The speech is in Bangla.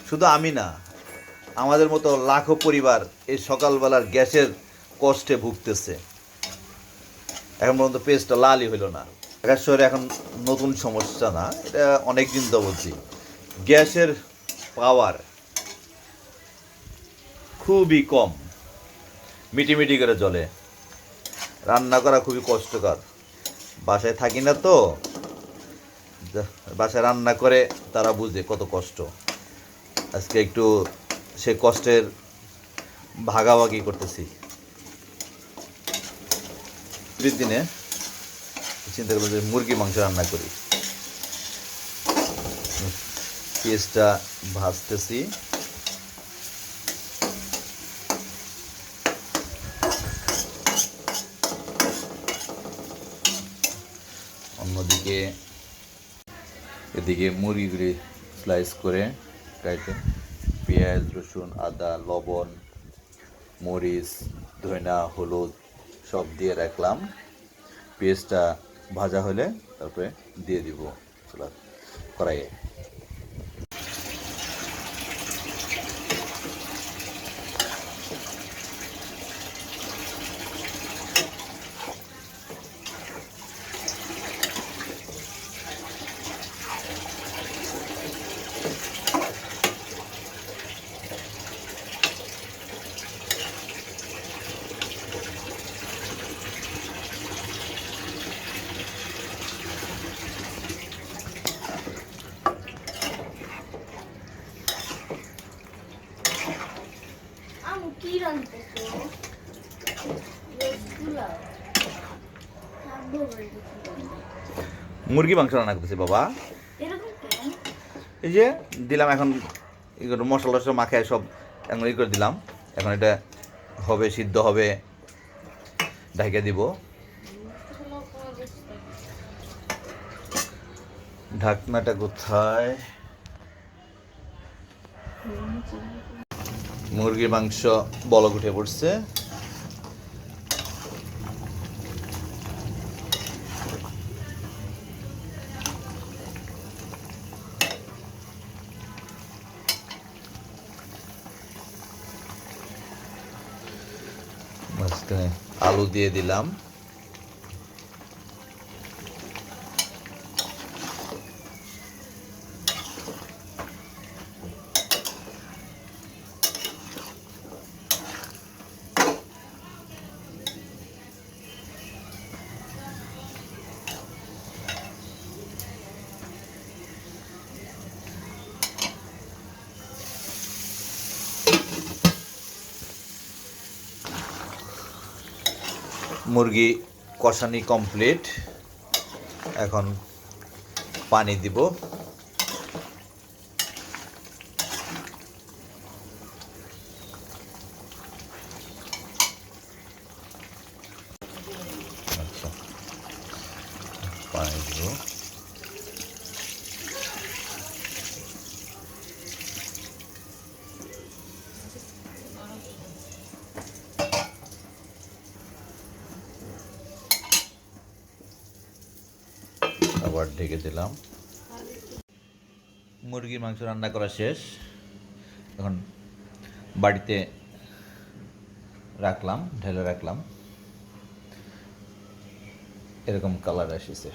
শুধু আমি না, আমাদের মতো লাখো পরিবার এই সকালবেলার গ্যাসের কষ্টে ভুগতেছে। এখন পর্যন্ত পেস্টটা লালই হইল না। ঢাকা শহরে এখন নতুন সমস্যা না, এটা অনেক দিন তো বলছি। গ্যাসের পাওয়ার খুবই কম, মিটিমিটি করে চলে। রান্না করা খুবই কষ্টকর। বাসায় থাকি না তো, বাসায় রান্না করে তারা বুঝে কত কষ্ট। আজকে একটু সে কষ্টের ভাগাভাগি করতেছি। ছুটির দিনে চিন্তা করলাম যে মুরগি মাংস রান্না করি। পেঁয়াজটা ভাজতেছি। অন্যদিকে এদিকে মুরগিগুলি স্লাইস করে কাটে, পেঁয়াজ, রসুন, আদা, লবণ, মরিচ, ধনিয়া, হলুদ সব দিয়ে রাখলাম। পেঁয়াজটা ভাজা হলে তারপরে দিয়ে দিব কড়াইয়ে। মুরগি মাংস রান্না করতেছি বাবা। এই যে দিলাম, এখন মশলা টশলা মাখায় সব এখন ই করে দিলাম। এখন এটা হবে, সিদ্ধ হবে, ঢাকা দিব। ঢাকনাটা কোথায়? মুরগির মাংস বলক উঠে পড়ছে। মাঝখানে আলু দিয়ে দিলাম। মুরগি কষানি কমপ্লিট, এখন পানি দিব। আচ্ছা, পানি দিব। আবার ঢেকে দিলাম। মুরগির মাংস রান্না করা শেষ। এখন বাড়িতে রাখলাম, ঢেলে রাখলাম। এরকম কালার এসেছে।